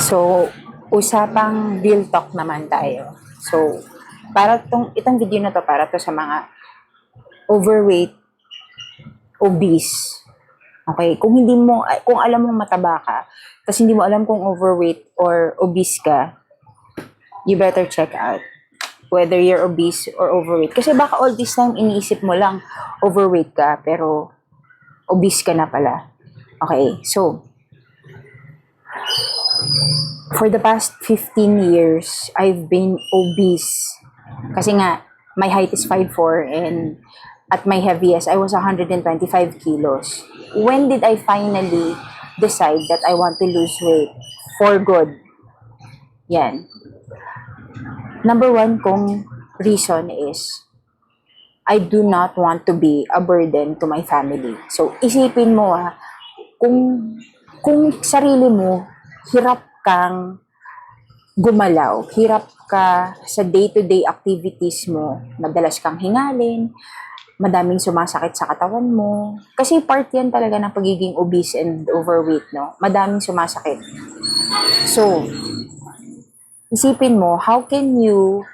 So, usapang real talk naman tayo. So, itong video na to para to sa mga overweight, obese. Okay, kung alam mo mataba ka, tapos hindi mo alam kung overweight or obese ka, you better check out whether you're obese or overweight. Kasi baka all this time iniisip mo lang overweight ka, pero obese ka na pala. Okay, so, for the past 15 years, I've been obese. Kasi nga, my height is 5'4", and at my heaviest, I was 125 kilos. When did I finally decide that I want to lose weight for good? Yan. Number one kong reason is, I do not want to be a burden to my family. So, isipin mo kung sarili mo, hirap kang gumalaw, hirap ka sa day-to-day activities mo, madalas kang hingalin, madaming sumasakit sa katawan mo. Kasi part yan talaga ng pagiging obese and overweight, no? Madaming sumasakit. So, isipin mo, how can you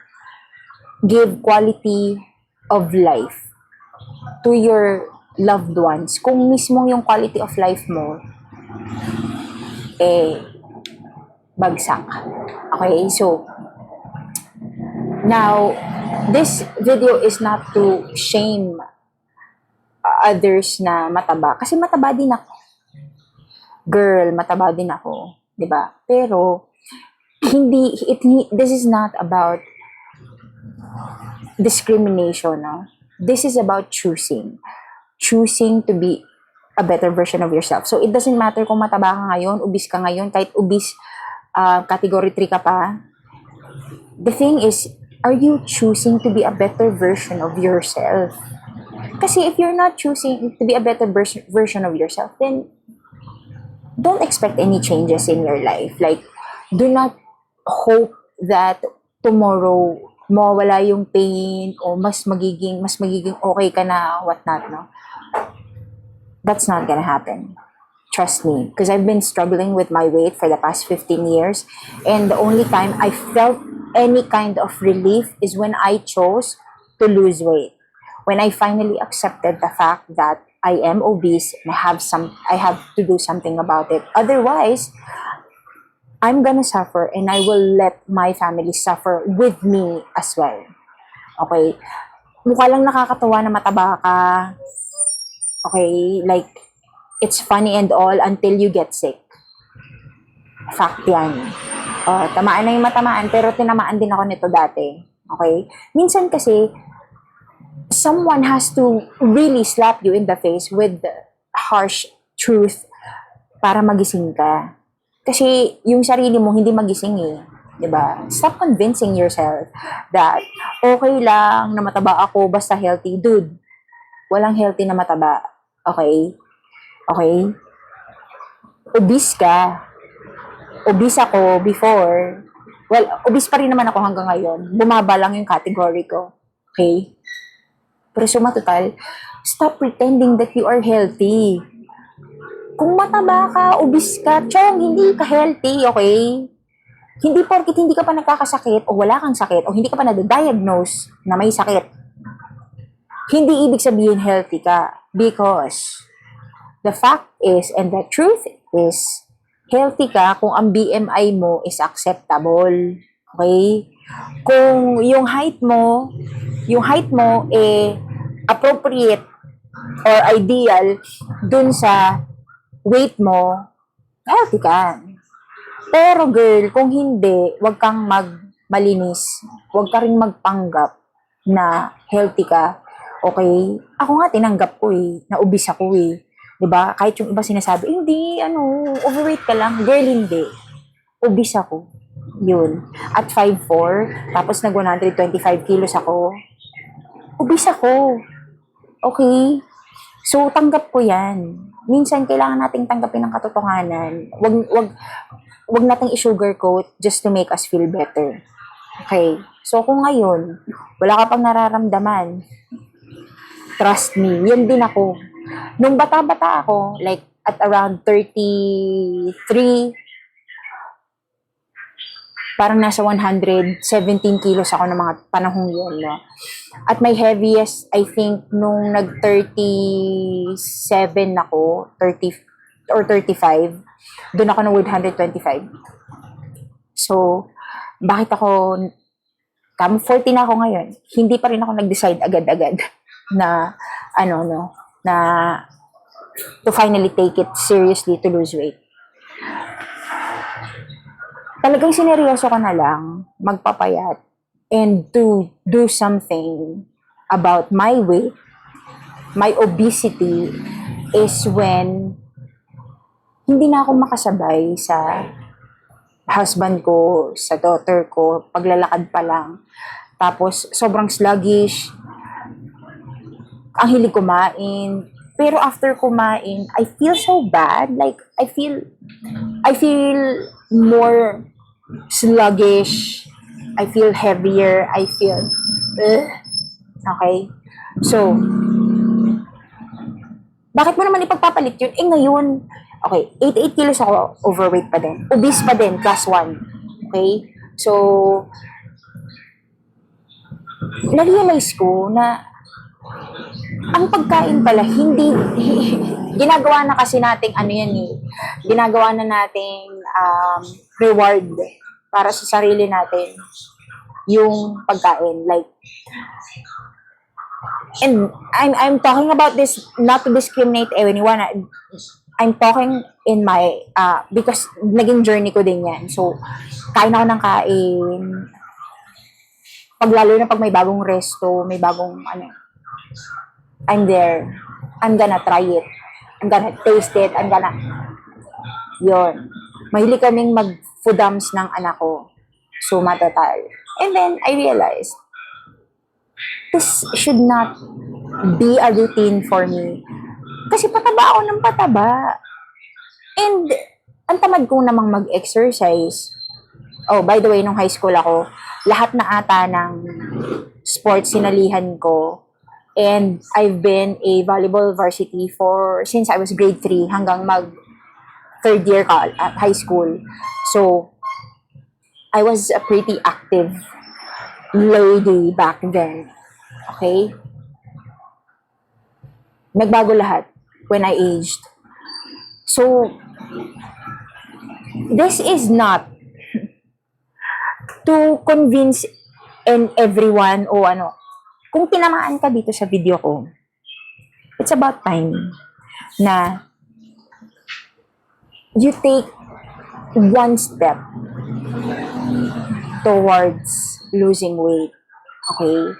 give quality of life to your loved ones kung mismo yung quality of life mo bagsak. Okay, so now this video is not to shame others na mataba, kasi mataba din ako. Girl, mataba din ako, 'di ba? Pero this is not about discrimination, no? This is about choosing to be a better version of yourself. So it doesn't matter kung mataba ka ngayon, obese ka ngayon, kahit obese category 3 ka pa. The thing is, are you choosing to be a better version of yourself? Kasi if you're not choosing to be a better version of yourself, then don't expect any changes in your life. Like, do not hope that tomorrow mawala yung pain o mas magiging okay ka na, whatnot, no? That's not gonna happen. Trust me, because I've been struggling with my weight for the past 15 years, and the only time I felt any kind of relief is when I chose to lose weight. When I finally accepted the fact that I am obese and I have to do something about it. Otherwise, I'm gonna suffer, and I will let my family suffer with me as well. Okay? Mukha lang nakakatawa na mataba ka. Okay? Like, it's funny and all until you get sick. Fact yan. Tamaan na yung matamaan, pero tinamaan din ako nito dati. Okay? Minsan kasi, someone has to really slap you in the face with harsh truth para magising ka. Kasi yung sarili mo hindi magising eh. 'Di ba? Stop convincing yourself that okay lang na mataba ako basta healthy. Dude, walang healthy na mataba. Okay? Okay? Obese ka. Obese ako before. Well, obese pa rin naman ako hanggang ngayon. Bumaba lang yung category ko. Okay? Pero suma total, stop pretending that you are healthy. Kung mataba ka, obese ka, chong, hindi ka healthy, okay? Hindi porkit hindi ka pa nagkakasakit o wala kang sakit o hindi ka pa na-diagnose na may sakit, hindi ibig sabihin healthy ka. Because the fact is, and the truth is, healthy ka kung ang BMI mo is acceptable. Okay? Kung yung height mo appropriate or ideal dun sa weight mo, healthy ka. Pero girl, kung hindi, wag kang malinis. Wag ka rin magpanggap na healthy ka. Okay? Ako nga tinanggap ko na obese ako 'Di ba? Kahit yung iba sinasabi, hindi, overweight ka lang. Girl, hindi. Obese ako. Yun. At 5'4", tapos nag 125 kilos ako. Obese ako. Okay? So, tanggap ko yan. Minsan, kailangan nating tanggapin ang katotohanan. Wag nating i-sugarcoat just to make us feel better. Okay? So, kung ngayon, wala ka pang nararamdaman, trust me, yan din ako. Nung bata-bata ako, like at around 33, parang nasa 117 kilos ako ng mga panahong yun, no? At my heaviest, I think, nung nag-37 ako, 30 or 35, doon ako ng 125. So, bakit ako, 40 na ako ngayon, hindi pa rin ako nag-decide agad-agad na, na to finally take it seriously to lose weight. Talagang sineryoso ko na lang magpapayat and to do something about my weight, my obesity, is when hindi na ako makasabay sa husband ko, sa daughter ko, paglalakad pa lang. Tapos, sobrang sluggish, ang hilig kumain. Pero after kumain, I feel so bad. Like, I feel more sluggish. I feel heavier. I feel, okay? So, bakit mo naman ipagpapalit yun? Ngayon, okay, 88 kilos ako, overweight pa din. Obese pa din, class 1. Okay? So, na-realize ko na ang pagkain pala, ginagawa na kasi nating ginagawa na nating reward para sa sarili natin yung pagkain. Like, and I'm talking about this not to discriminate anyone. I'm talking in my, because naging journey ko din yan. So, kain ako ng kain. Lalo na pag may bagong resto, may bagong, I'm there. I'm gonna try it. I'm gonna taste it. Yun. Mahilig kaming mag-foodams ng anak ko. So, matatal. And then, I realized, this should not be a routine for me. Kasi pataba ako ng pataba. And, ang tamad ko namang mag-exercise. Oh, by the way, nung high school ako, lahat na ata ng sports sinalihan ko. And I've been a volleyball varsity since I was grade 3 hanggang third year at high school. So, I was a pretty active lady back then. Okay? Nagbago lahat when I aged. So, this is not to convince everyone o kung tinamaan ka dito sa video ko, it's about time na you take one step towards losing weight. Okay?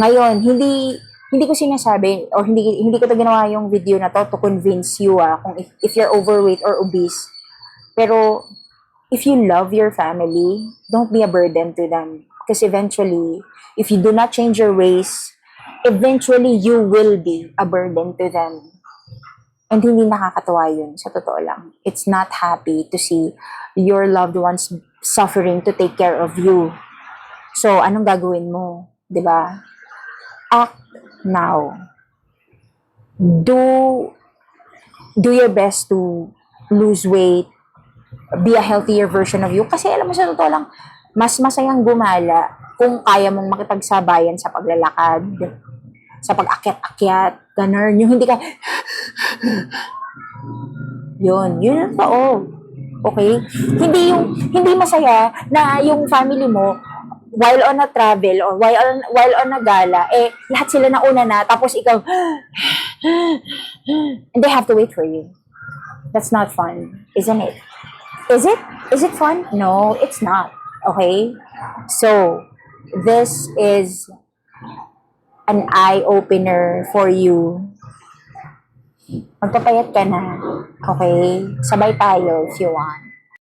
Ngayon, hindi ko sinasabi or hindi ko to ginawa yung video na to convince you kung if you're overweight or obese. Pero if you love your family, don't be a burden to them. Because eventually, if you do not change your ways, eventually you will be a burden to them. And hindi nakakatuwa yun, sa totoo lang. It's not happy to see your loved ones suffering to take care of you. So, anong gagawin mo? 'Di ba? Act now. Do your best to lose weight, be a healthier version of you. Kasi alam mo, sa totoo lang, mas masayang gumala kung kaya mong makipagsabayan sa paglalakad, sa pag-akyat-akyat, ganun. Yung hindi ka, yun ang totoo. Okay? Hindi masaya na yung family mo, while on a travel or while on a gala, lahat sila nauna na, tapos ikaw, and they have to wait for you. That's not fun, isn't it? Is it? Is it fun? No, it's not. Okay? So, this is an eye-opener for you. Magpapayat ka na. Okay? Sabay tayo if you want.